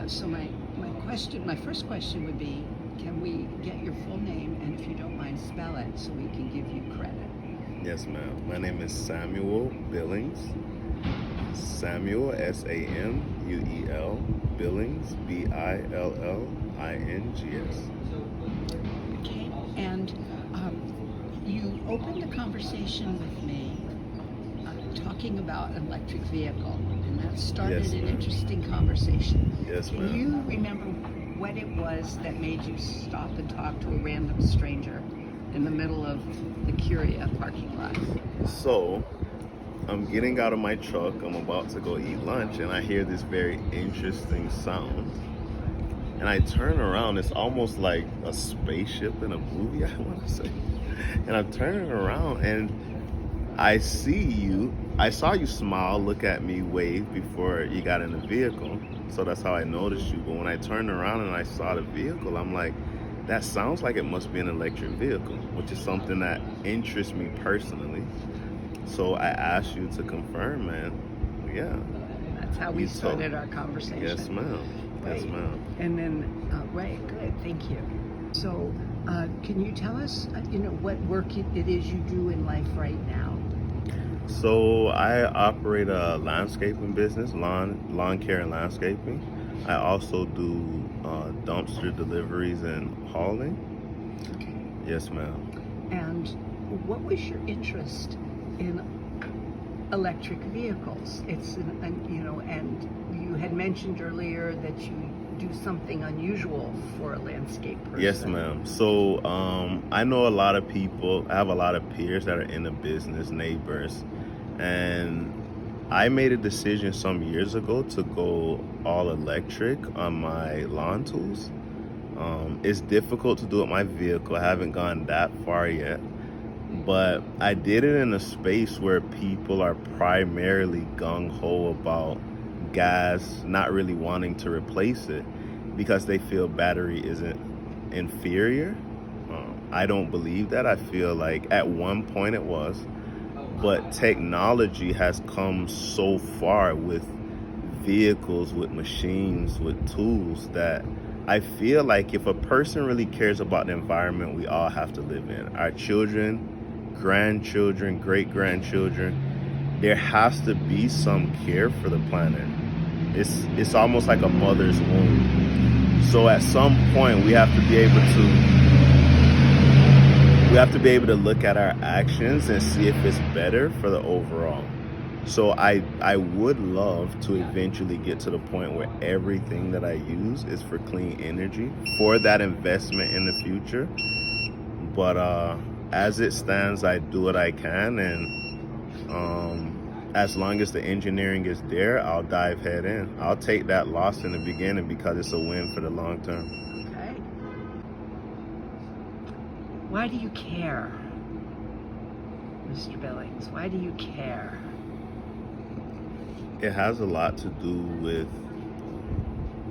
So my first question would be, can we get your full name, and if you don't mind, spell it so we can give you credit? Yes, ma'am. My name is Samuel Billings. Samuel, Samuel, Billings, Billings. Okay. And you opened the conversation with me talking about an electric vehicle, and that started Yes, an ma'am. interesting conversation. Yes, Can ma'am. you remember what it was that made you stop and talk to a random stranger in the middle of the Curia parking lot? So, I'm getting out of my truck. I'm about to go eat lunch, and I hear this very interesting sound. And I turn around. It's almost like a spaceship in a movie, I want to say. And I'm turning around, and I see you. I saw you smile, look at me, wave before you got in the vehicle. So that's how I noticed you. But when I turned around and I saw the vehicle, I'm like, that sounds like it must be an electric vehicle, which is something that interests me personally. So I asked you to confirm, man. Yeah. That's how we started our conversation. Yes, ma'am. Right. Yes, ma'am. And then, right, good, thank you. So, can you tell us, what work it is you do in life right now? So I operate a landscaping business, lawn care and landscaping. I also do dumpster deliveries and hauling. Okay. Yes, ma'am. And what was your interest in electric vehicles? And you had mentioned earlier that you do something unusual for a landscape person. Yes, ma'am. So I know a lot of people. I have a lot of peers that are in the business, neighbors, and I made a decision some years ago to go all electric on my lawn tools. It's difficult to do with my vehicle. I haven't gone that far yet, but I did it in a space where people are primarily gung-ho about gas, not really wanting to replace it because they feel battery isn't inferior. I don't believe that. I feel like at one point it was, but technology has come so far with vehicles, with machines, with tools that I feel like if a person really cares about the environment we all have to live in, our children, grandchildren, great-grandchildren, there has to be some care for the planet. It's almost like a mother's womb. So at some point we have to be able to look at our actions and see if it's better for the overall. So I would love to eventually get to the point where everything that I use is for clean energy, for that investment in the future. But as it stands, I do what I can, and as long as the engineering is there, I'll dive head in. I'll take that loss in the beginning because it's a win for the long term. Okay. Why do you care, Mr. Billings? Why do you care? It has a lot to do with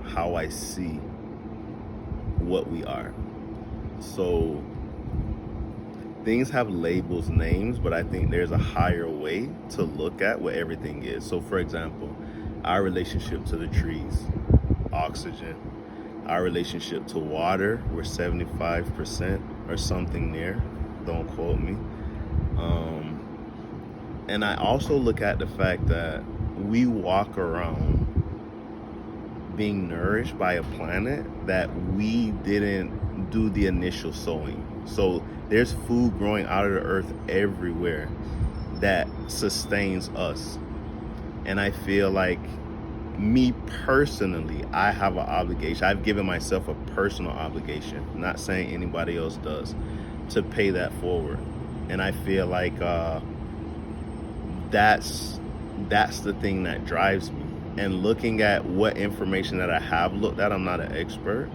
how I see what we are. So things have labels, names, but I think there's a higher way to look at what everything is. So for example, our relationship to the trees, oxygen, our relationship to water, we're 75% or something near, don't quote me. And I also look at the fact that we walk around being nourished by a planet that we didn't do the initial sowing. So there's food growing out of the earth everywhere that sustains us. And I feel like me personally, I have an obligation. I've given myself a personal obligation, not saying anybody else does, to pay that forward. And I feel like that's the thing that drives me. And looking at what information that I have looked at, I'm not an expert,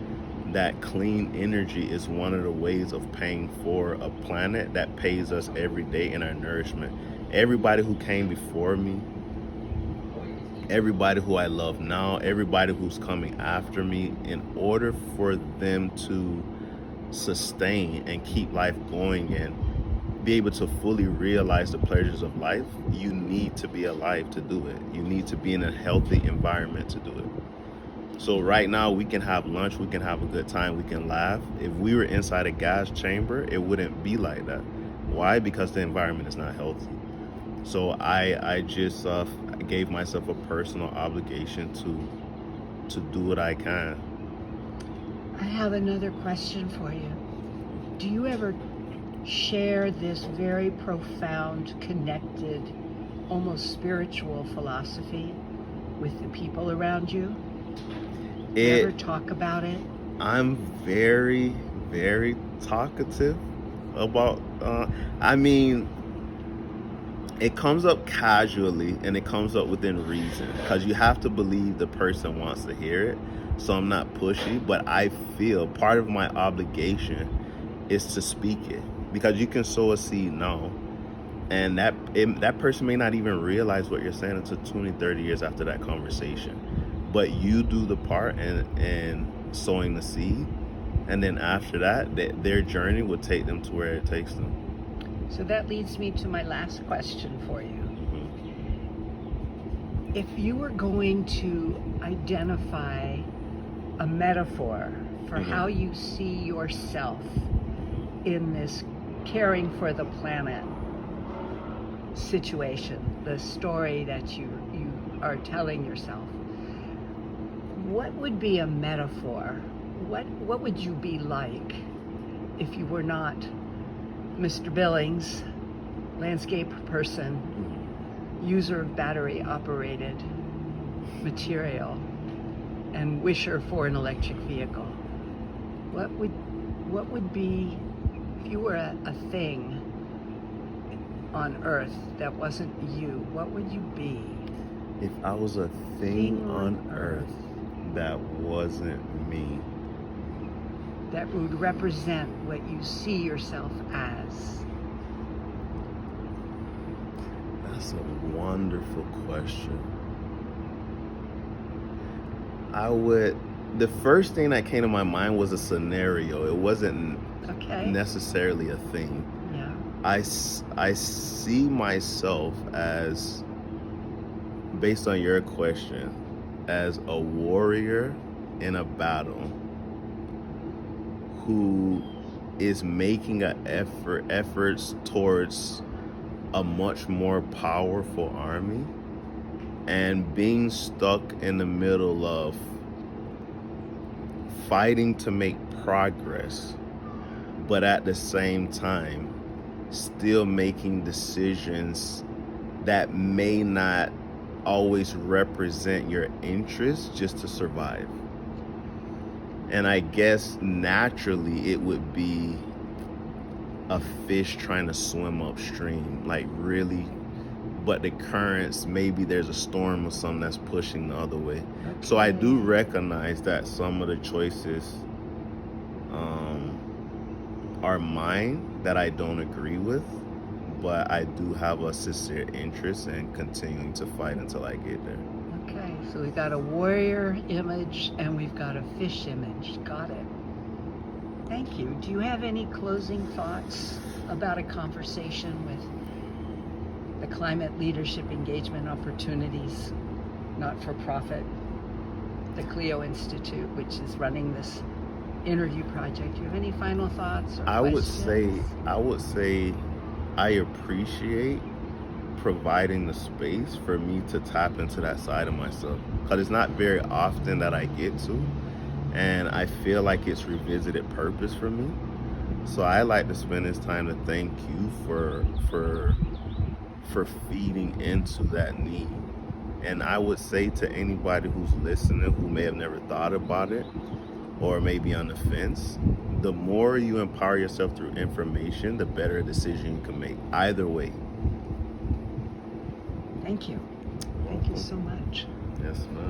that clean energy is one of the ways of paying for a planet that pays us every day in our nourishment. Everybody who came before me, everybody who I love now, everybody who's coming after me, in order for them to sustain and keep life going and be able to fully realize the pleasures of life, you need to be alive to do it. You need to be in a healthy environment to do it. So right now we can have lunch, we can have a good time, we can laugh. If we were inside a gas chamber, it wouldn't be like that. Why? Because the environment is not healthy. So I just gave myself a personal obligation to do what I can. I have another question for you. Do you ever share this very profound, connected, almost spiritual philosophy with the people around you? You ever talk about it? I'm very, very talkative about, I mean, it comes up casually and it comes up within reason because you have to believe the person wants to hear it. So I'm not pushy, but I feel part of my obligation is to speak it because you can sow a seed now. And that person may not even realize what you're saying until 20, 30 years after that conversation. But you do the part and sowing the seed. And then after that, their journey will take them to where it takes them. So that leads me to my last question for you. If you were going to identify a metaphor for how you see yourself in this caring for the planet situation, the story that you are telling yourself, what would be a metaphor? What would you be like if you were not Mr. Billings, landscape person, user of battery operated material, and wisher for an electric vehicle? What would be, if you were a thing on Earth that wasn't you, what would you be? If I was a thing on Earth that wasn't me, that would represent what you see yourself as? That's a wonderful question. The first thing that came to my mind was a scenario. It wasn't necessarily a thing. Yeah. I see myself as, based on your question, as a warrior in a battle who is making efforts towards a much more powerful army and being stuck in the middle of fighting to make progress, but at the same time still making decisions that may not always represent your interests just to survive. And I guess naturally it would be a fish trying to swim upstream, like really, but the currents, maybe there's a storm or something that's pushing the other way. So I do recognize that some of the choices are mine that I don't agree with, but I do have a sincere interest in continuing to fight until I get there. Okay, so we've got a warrior image and we've got a fish image. Got it. Thank you. Do you have any closing thoughts about a conversation with the Climate Leadership Engagement Opportunities not-for-profit, the Clio Institute, which is running this interview project? Do you have any final thoughts or questions? I would say I appreciate providing the space for me to tap into that side of myself, because it's not very often that I get to, and I feel like it's revisited purpose for me. So I like to spend this time to thank you for feeding into that need. And I would say to anybody who's listening who may have never thought about it or maybe on the fence, the more you empower yourself through information, the better decision you can make. Either way. Thank you. Thank you so much. Yes, ma'am.